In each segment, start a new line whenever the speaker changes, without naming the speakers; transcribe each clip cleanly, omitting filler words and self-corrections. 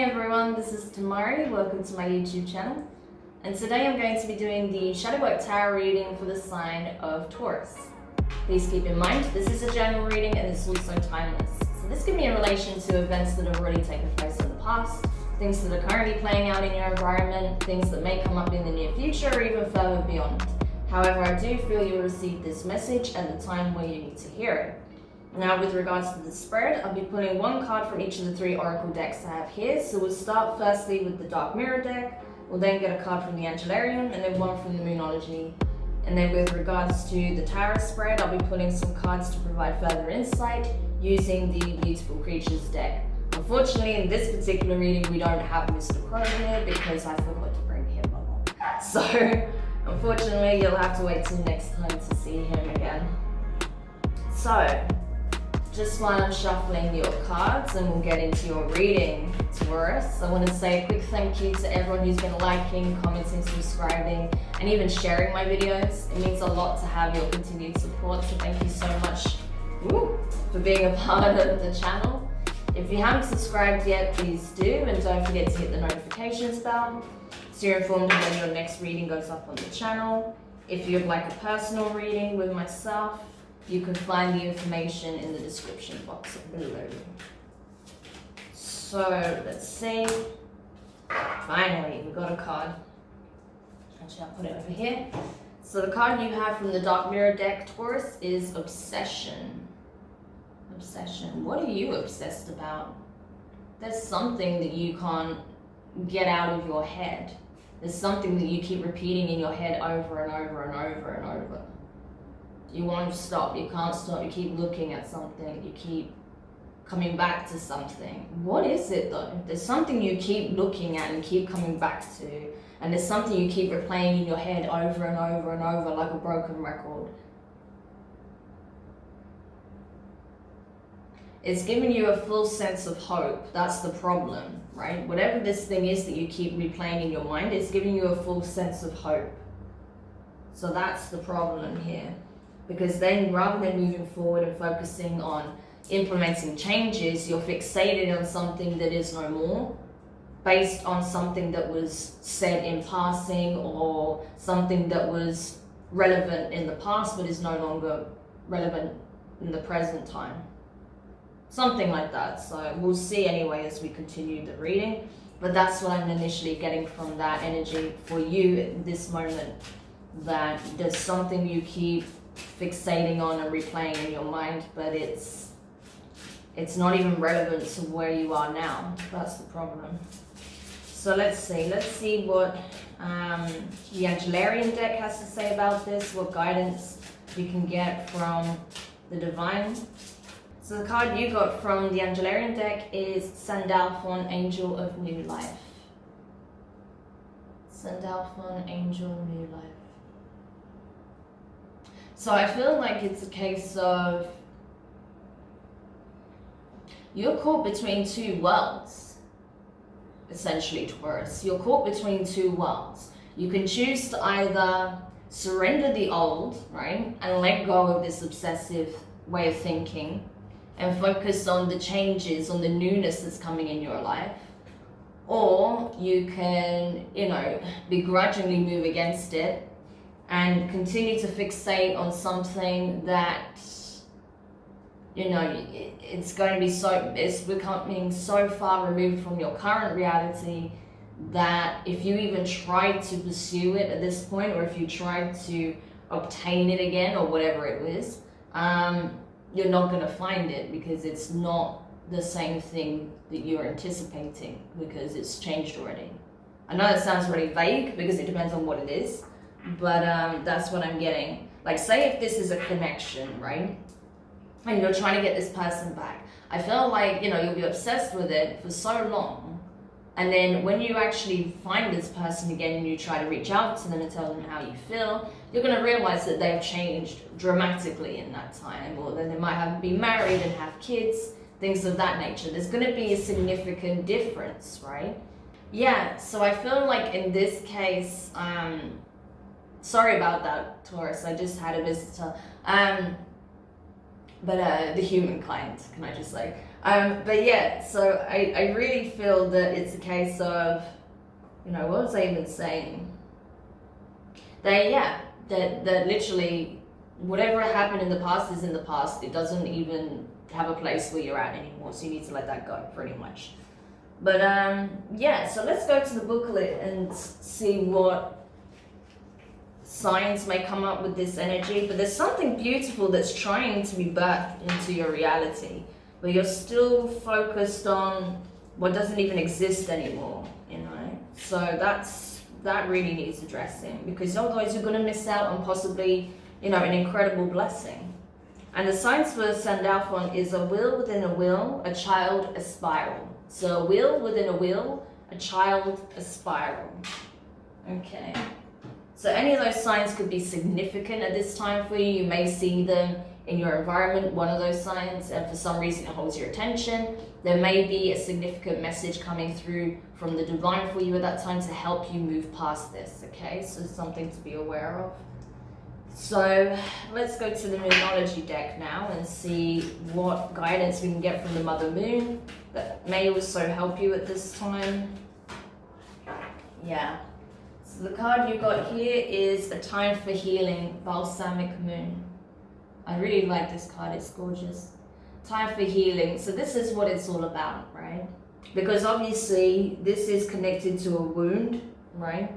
Hey everyone, this is Demari. Welcome to my YouTube channel. And today I'm going to be doing the Shadow Work Tarot reading for the sign of Taurus. Please keep in mind, this is a general reading and it's also timeless. So this can be in relation to events that have already taken place in the past, things that are currently playing out in your environment, things that may come up in the near future or even further beyond. However, I do feel you will receive this message at the time where you need to hear it. Now, with regards to the spread, I'll be pulling one card from each of the three oracle decks I have here. So we'll start firstly with the Dark Mirror deck. We'll then get a card from the Angelarium and then one from the Moonology. And then with regards to the Taurus spread, I'll be pulling some cards to provide further insight using the Beautiful Creatures deck. Unfortunately, in this particular reading, we don't have Mr. Crow here because I forgot to bring him along. So, unfortunately, you'll have to wait till next time to see him again. So, just while I'm shuffling your cards and we'll get into your reading, Taurus, I want to say a quick thank you to everyone who's been liking, commenting, subscribing, and even sharing my videos. It means a lot to have your continued support, so thank you so much for being a part of the channel. If you haven't subscribed yet, please do, and don't forget to hit the notifications bell so you're informed of when your next reading goes up on the channel. If you'd like a personal reading with myself, you can find the information in the description box below. So let's see. Finally, we got a card. Actually, I'll put it over here. So the card you have from the Dark Mirror deck, Taurus, is Obsession. Obsession. What are you obsessed about? There's something that you can't get out of your head. There's something that you keep repeating in your head over and over and over and over. You won't stop, you can't stop, you keep looking at something, you keep coming back to something. What is it though? There's something you keep looking at and keep coming back to, and there's something you keep replaying in your head over and over and over like a broken record. It's giving you a full sense of hope. That's the problem, right? Whatever this thing is that you keep replaying in your mind, it's giving you a full sense of hope. So that's the problem here. Because then rather than moving forward and focusing on implementing changes, you're fixated on something that is no more, based on something that was said in passing or something that was relevant in the past but is no longer relevant in the present time. Something like that. So we'll see anyway as we continue the reading, but that's what I'm initially getting from that energy for you at this moment, that there's something you keep fixating on and replaying in your mind, but it's not even relevant to where you are now. That's the problem. So let's see what the Angelarium deck has to say about this, what guidance you can get from the divine. So the card you got from the Angelarium deck is Sandalphon, Angel of New Life. Sandalphon, Angel of New Life. So I feel like it's a case of you're caught between two worlds, essentially, Taurus. You're caught between two worlds. You can choose to either surrender the old, right, and let go of this obsessive way of thinking and focus on the changes, on the newness that's coming in your life, or you can, begrudgingly move against it and continue to fixate on something that, it's going to be it's becoming so far removed from your current reality that if you even try to pursue it at this point, or if you try to obtain it again or whatever it is, you're not going to find it because it's not the same thing that you're anticipating because it's changed already. I know that sounds really vague because it depends on what it is, but that's what I'm getting. Like, say if this is a connection, right? And you're trying to get this person back. I feel like, you'll be obsessed with it for so long. And then when you actually find this person again and you try to reach out to them and tell them how you feel, you're going to realize that they've changed dramatically in that time. Or then they might have been married and have kids, things of that nature. There's going to be a significant difference, right? Yeah, so I feel like in this case, sorry about that, Taurus, I just had a visitor. but the humankind, can I just say? But yeah, so I really feel that it's a case of, what was I even saying? That literally whatever happened in the past is in the past. It doesn't even have a place where you're at anymore, so you need to let that go, pretty much. But yeah, so let's go to the booklet and see what signs may come up with this energy. But there's something beautiful that's trying to be birthed into your reality, but you're still focused on what doesn't even exist anymore, so that really needs addressing, because otherwise you're going to miss out on possibly an incredible blessing. And the signs for Sandalphon is a wheel within a wheel, a child, a spiral. So a wheel within a wheel, a child, a spiral. Okay. So any of those signs could be significant at this time for you. You may see them in your environment, one of those signs, and for some reason it holds your attention. There may be a significant message coming through from the divine for you at that time to help you move past this, okay? So something to be aware of. So let's go to the Moonology deck now and see what guidance we can get from the Mother Moon that may also help you at this time. Yeah. So the card you got here is A Time for Healing, Balsamic Moon. I really like this card, it's gorgeous. Time for healing. So this is what it's all about, right? Because obviously this is connected to a wound, right?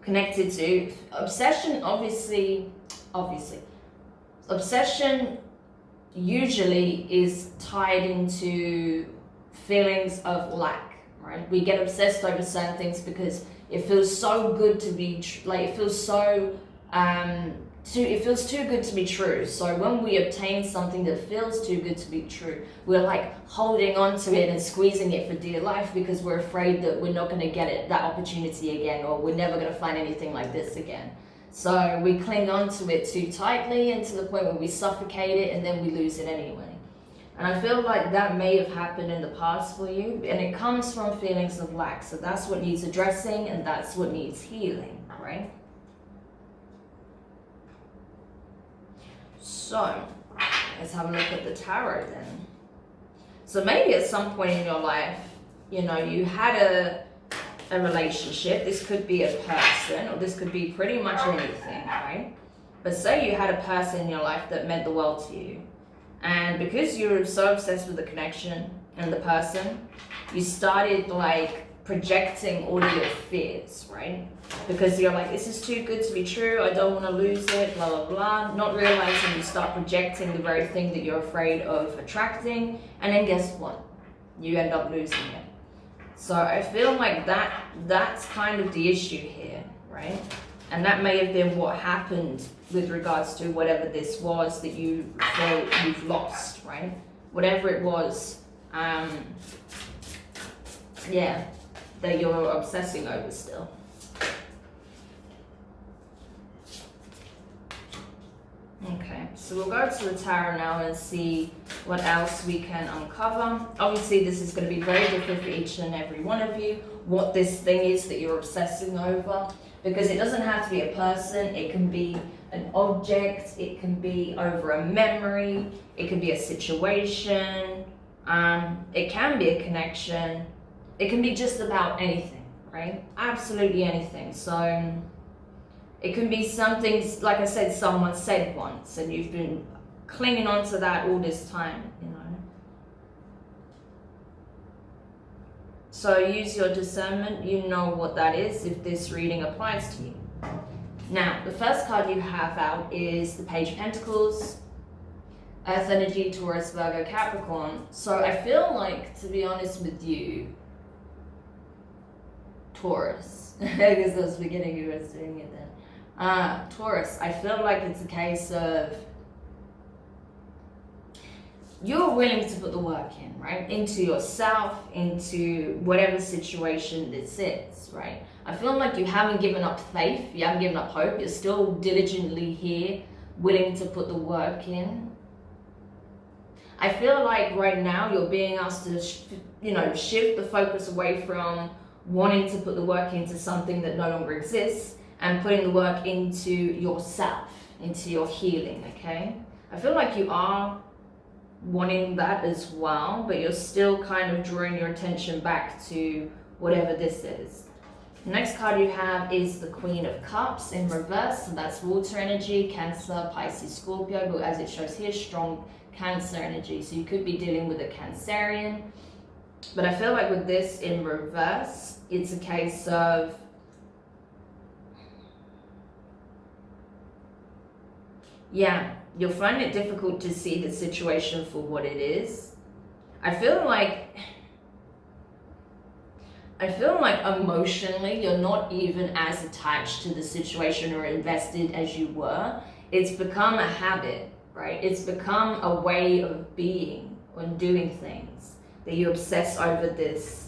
Connected to obsession, obviously. Obsession usually is tied into feelings of lack, right? We get obsessed over certain things because it feels so good to be, it feels so, it feels too good to be true. So when we obtain something that feels too good to be true, we're like holding on to it and squeezing it for dear life because we're afraid that we're not going to get that opportunity again, or we're never going to find anything like this again. So we cling on to it too tightly, and to the point where we suffocate it and then we lose it anyway. And I feel like that may have happened in the past for you, and it comes from feelings of lack. So that's what needs addressing, and that's what needs healing, right? So let's have a look at the tarot then. So maybe at some point in your life, you had a relationship. This could be a person, or this could be pretty much anything, right? But say you had a person in your life that meant the world to you. And because you're so obsessed with the connection and the person, you started projecting all of your fears, right? Because you're like, this is too good to be true, I don't want to lose it, blah, blah, blah. Not realizing you start projecting the very thing that you're afraid of attracting, and then guess what? You end up losing it. So I feel like that's kind of the issue here, right? And that may have been what happened with regards to whatever this was that you feel you've lost, right? Whatever it was, yeah, that you're obsessing over still. Okay, so we'll go to the tarot now and see what else we can uncover. Obviously, this is going to be very different for each and every one of you, what this thing is that you're obsessing over, because it doesn't have to be a person, it can be an object, it can be over a memory, it can be a situation, it can be a connection, it can be just about anything, right? Absolutely anything. So it can be something, like I said, someone said once and you've been clinging on to that all this time, So use your discernment, you know what that is if this reading applies to you. Now, the first card you have out is the Page of Pentacles, Earth energy, Taurus, Virgo, Capricorn. So I feel like, to be honest with you, Taurus, because I was beginning you were doing it then. Taurus, I feel like it's a case of you're willing to put the work in, right? Into yourself, into whatever situation this is, right? I feel like you haven't given up faith, you haven't given up hope, you're still diligently here, willing to put the work in. I feel like right now you're being asked to, shift the focus away from wanting to put the work into something that no longer exists and putting the work into yourself, into your healing, okay? I feel like you are wanting that as well, but you're still kind of drawing your attention back to whatever this is. The next card you have is the Queen of Cups in reverse, so that's water energy, Cancer, Pisces, Scorpio, but as it shows here, strong Cancer energy. So you could be dealing with a Cancerian, but I feel like with this in reverse, it's a case of you'll find it difficult to see the situation for what it is. I feel like emotionally you're not even as attached to the situation or invested as you were. It's become a habit, right? It's become a way of being and doing things that you obsess over this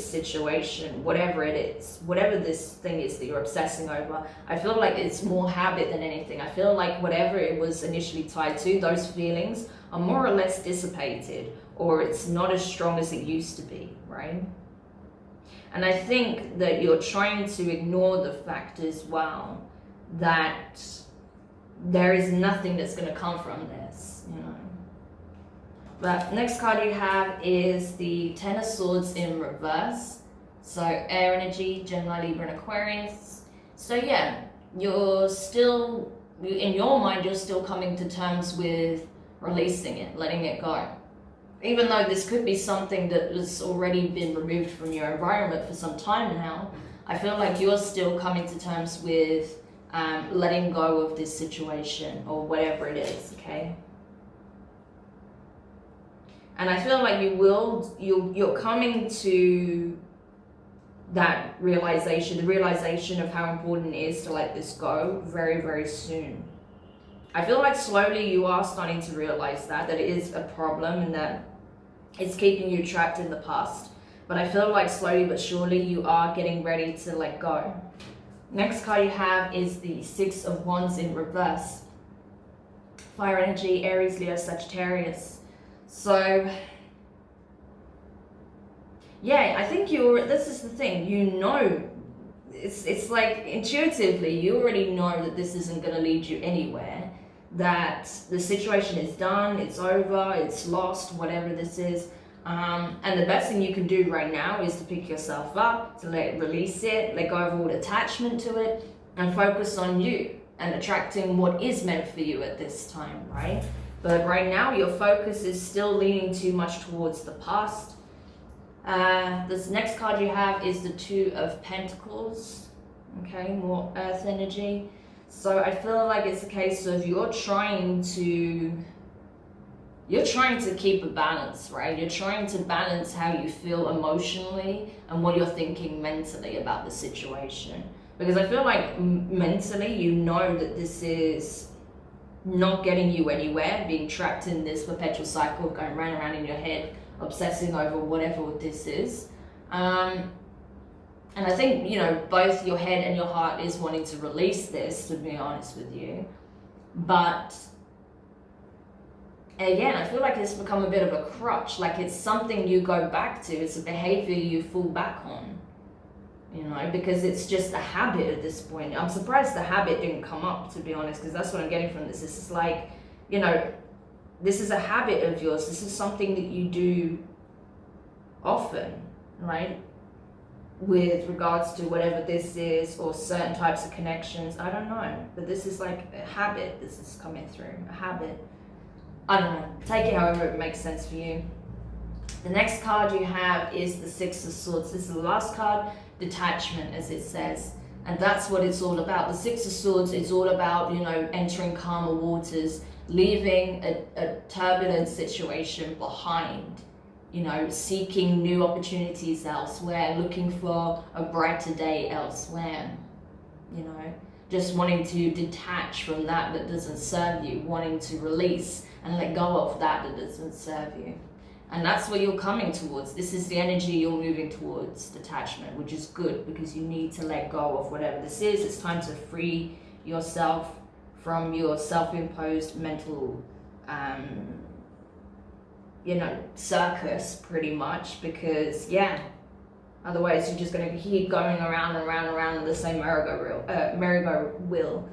situation, whatever it is, whatever this thing is that you're obsessing over. I feel like it's more habit than anything. I feel like whatever it was initially tied to, those feelings are more or less dissipated, or it's not as strong as it used to be, right? And I think that you're trying to ignore the fact as well that there is nothing that's going to come from this, you know. But next card you have is the Ten of Swords in reverse. So air energy, Gemini, Libra, and Aquarius. So yeah, you're still, in your mind, you're still coming to terms with releasing it, letting it go. Even though this could be something that has already been removed from your environment for some time now, I feel like you're still coming to terms with letting go of this situation or whatever it is, okay? And I feel like you're coming to that realization, the realization of how important it is to let this go very, very soon. I feel like slowly you are starting to realize that it is a problem and that it's keeping you trapped in the past. But I feel like slowly but surely you are getting ready to let go. Next card you have is the Six of Wands in reverse. Fire energy, Aries, Leo, Sagittarius. So, yeah, I think this is the thing, you know, it's like intuitively, you already know that this isn't going to lead you anywhere, that the situation is done, it's over, it's lost, whatever this is. And the best thing you can do right now is to pick yourself up, to release it, let go of all attachment to it, and focus on you and attracting what is meant for you at this time, right? But right now, your focus is still leaning too much towards the past. This next card you have is the Two of Pentacles. Okay, more earth energy. So I feel like it's a case of you're trying to keep a balance, right? You're trying to balance how you feel emotionally and what you're thinking mentally about the situation. Because I feel like mentally, you know that this is not getting you anywhere, being trapped in this perpetual cycle of going round and round in your head, obsessing over whatever this is. And I think, you know, both your head and your heart is wanting to release this, to be honest with you. But again, I feel like it's become a bit of a crutch, like it's something you go back to, it's a behavior you fall back on. You know, because it's just a habit at this point. I'm surprised the habit didn't come up, to be honest, because that's what I'm getting from this. This is like, you know, this is a habit of yours. This is something that you do often, right? With regards to whatever this is or certain types of connections. I don't know. But this is like a habit. This is coming through. A habit. I don't know. Take it however it makes sense for you. The next card you have is the Six of Swords. This is the last card. Detachment, as it says, and that's what it's all about. The Six of Swords is all about, you know, entering calmer waters, leaving a turbulent situation behind, you know, seeking new opportunities elsewhere, looking for a brighter day elsewhere, you know, just wanting to detach from that doesn't serve you, wanting to release and let go of that doesn't serve you. And that's what you're coming towards. This is the energy you're moving towards, detachment, which is good because you need to let go of whatever this is. It's time to free yourself from your self-imposed mental, you know, circus pretty much, because yeah, otherwise you're just going to keep going around and around and around in the same merry-go-wheel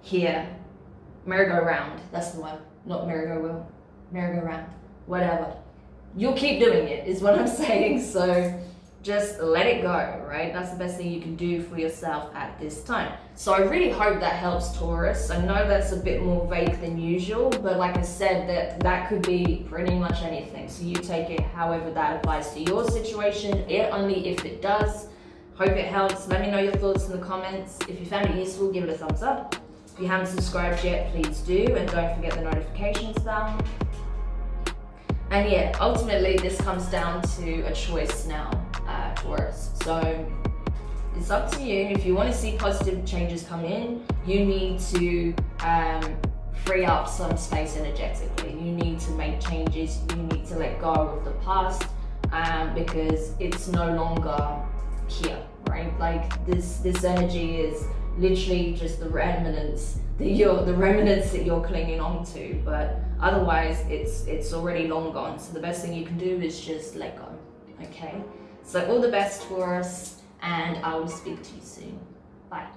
here. Merry-go-round, that's the one. not merry-go-round, whatever. You'll keep doing it, is what I'm saying. So just let it go, right? That's the best thing you can do for yourself at this time. So I really hope that helps, Taurus. I know that's a bit more vague than usual, but like I said, that could be pretty much anything. So you take it however that applies to your situation, only if it does. Hope it helps. Let me know your thoughts in the comments. If you found it useful, give it a thumbs up. If you haven't subscribed yet, please do, and don't forget the notifications bell. And yeah, ultimately this comes down to a choice now, Taurus. So it's up to you. If you want to see positive changes come in, you need to free up some space energetically. You need to make changes. You need to let go of the past because it's no longer here, right? Like this energy is literally just the remnants that you're clinging on to, but otherwise it's already long gone. So the best thing you can do is just let go. Okay, so all the best, Taurus, and I will speak to you soon. Bye.